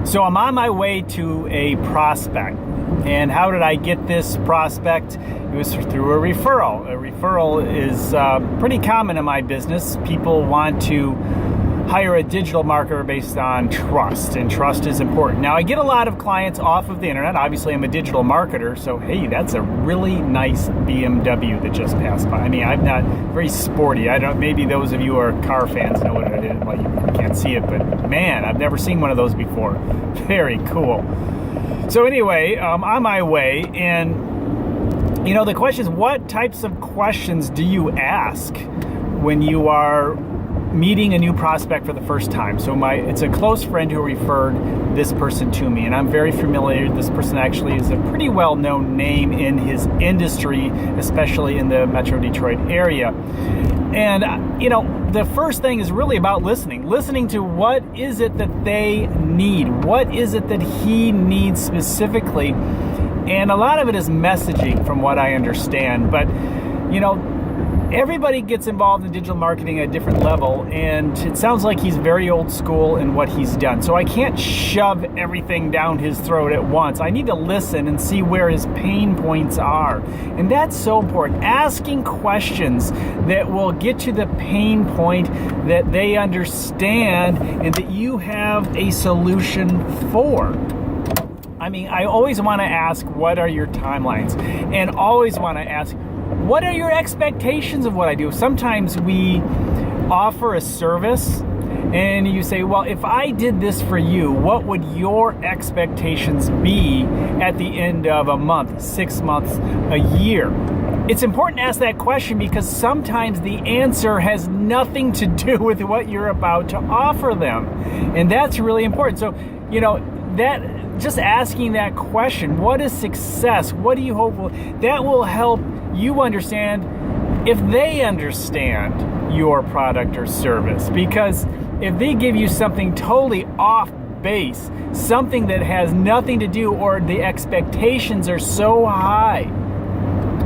So I'm on my way to a prospect. And how did I get this prospect? It was through a referral. A referral is pretty common in my business. People want to hire a digital marketer based on trust, and trust is important. Now, I get a lot of clients off of the internet. Obviously, I'm a digital marketer, so hey, that's a really nice BMW that just passed by. I mean, I'm not very sporty. I don't. Maybe those of you who are car fans know what it is. Well, you can't see it, but man, I've never seen one of those before. Very cool. So anyway, on my way, and the question is, what types of questions do you ask when you are meeting a new prospect for the first time? So it's a close friend who referred this person to me, and I'm very familiar. This person actually is a pretty well-known name in his industry, especially in the Metro Detroit area. And, the first thing is really about listening to what is it that they need? What is it that he needs specifically? And a lot of it is messaging from what I understand. But, everybody gets involved in digital marketing at a different level, and it sounds like he's very old school in what he's done. So I can't shove everything down his throat at once. I need to listen and see where his pain points are. And that's so important. Asking questions that will get to the pain point that they understand and that you have a solution for. I mean, I always want to ask, what are your timelines? And always want to ask, what are your expectations of what I do? Sometimes we offer a service and you say, well, if I did this for you, what would your expectations be at the end of a month, 6 months, a year? It's important to ask that question because sometimes the answer has nothing to do with what you're about to offer them. And that's really important. So, that just asking that question, what is success? What do you hope will, that will help you understand if they understand your product or service. Because if they give you something totally off base, something that has nothing to do, or the expectations are so high.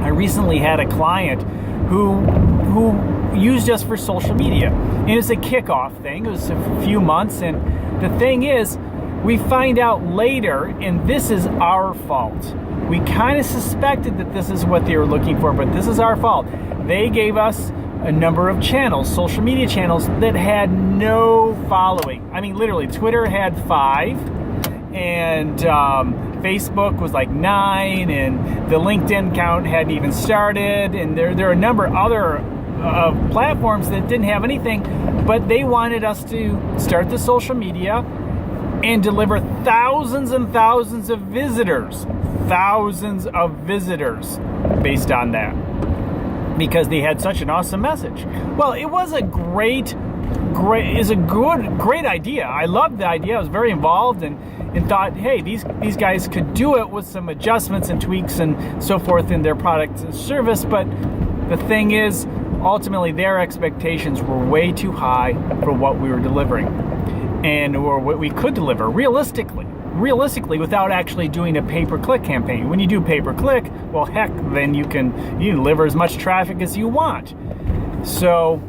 I recently had a client who used us for social media. And it's a kickoff thing. It was a few months, and the thing is, we find out later, and this is our fault. We kind of suspected that this is what they were looking for, but this is our fault. They gave us a number of channels, social media channels, that had no following. I mean, literally, Twitter had 5, and Facebook was like 9, and the LinkedIn count hadn't even started, and there are a number of other platforms that didn't have anything, but they wanted us to start the social media and deliver thousands and thousands of visitors based on that, because they had such an awesome message. Well, it was a great idea. I loved the idea. I was very involved and thought, hey, these guys could do it with some adjustments and tweaks and so forth in their product and service. But the thing is, ultimately, their expectations were way too high for what we were delivering, or what we could deliver realistically without actually doing a pay-per-click campaign. When you do pay-per-click, well, heck, then you deliver as much traffic as you want. So,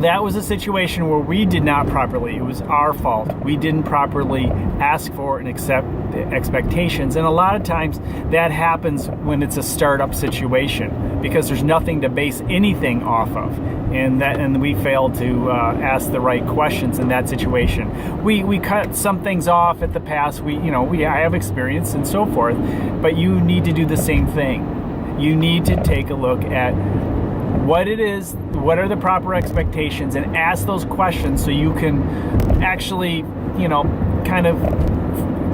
that was a situation where we did not properly, it was our fault. We didn't properly ask for and accept the expectations. And a lot of times that happens when it's a startup situation, because there's nothing to base anything off of. And we failed to ask the right questions in that situation. We cut some things off at the pass. I have experience and so forth, but you need to do the same thing. You need to take a look at what it is, what are the proper expectations, and ask those questions so you can actually, kind of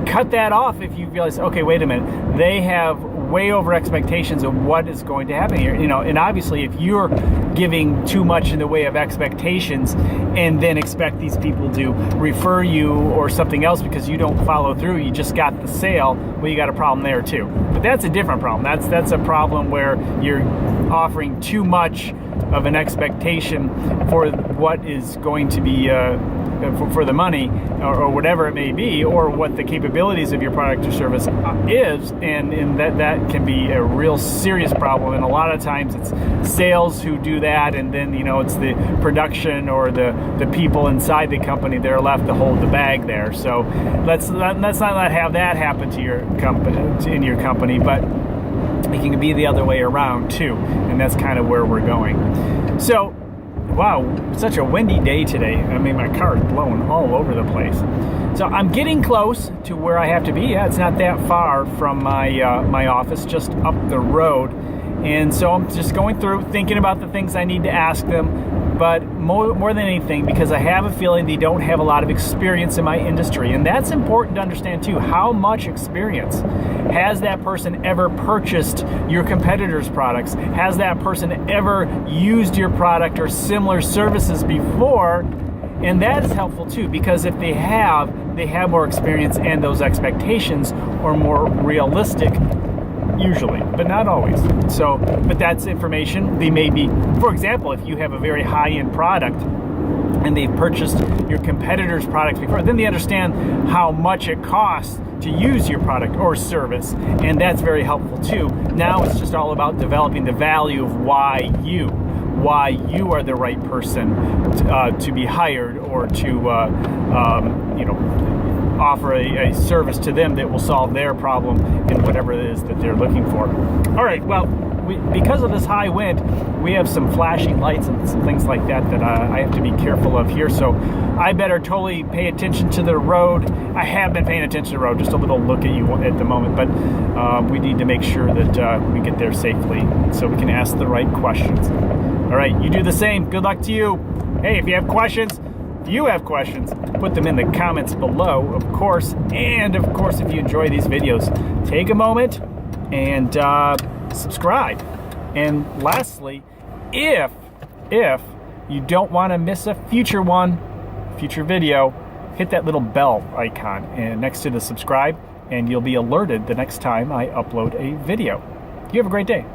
cut that off if you realize, okay, wait a minute, they have way over expectations of what is going to happen here. And obviously if you're giving too much in the way of expectations and then expect these people to refer you or something else because you don't follow through, you just got the sale, well, you got a problem there too. But that's a different problem. That's a problem where you're offering too much of an expectation for what is going to be for the money, or whatever it may be, or what the capabilities of your product or service is, and that can be a real serious problem. And a lot of times it's sales who do that, and then it's the production or the people inside the company that are left to hold the bag there. So let's not have that happen to your company, but it can be the other way around too, and that's kind of where we're going. So, wow, such a windy day today. I mean, my car is blowing all over the place. So I'm getting close to where I have to be. Yeah, it's not that far from my office, just up the road. And so I'm just going through, thinking about the things I need to ask them. But more than anything, because I have a feeling they don't have a lot of experience in my industry. And that's important to understand too. How much experience? Has that person ever purchased your competitors' products? Has that person ever used your product or similar services before? And that is helpful too, because if they have more experience, and those expectations are more realistic, usually, but not always. So, but that's information. They may be, for example, if you have a very high-end product and they've purchased your competitors' products before, then they understand how much it costs to use your product or service, and that's very helpful too. Now it's just all about developing the value of why you are the right person to be hired, or to offer a service to them that will solve their problem in whatever it is that they're looking for. All right, well, because of this high wind, we have some flashing lights and some things like that I have to be careful of here. So I better totally pay attention to the road. I have been paying attention to the road, just a little look at you at the moment, but we need to make sure that we get there safely so we can ask the right questions. All right, you do the same. Good luck to you. Hey, if you have questions, put them in the comments below, of course. And of course, if you enjoy these videos, take a moment and subscribe. And lastly, if you don't want to miss a future video, hit that little bell icon and next to the subscribe, and you'll be alerted the next time I upload a video. You have a great day.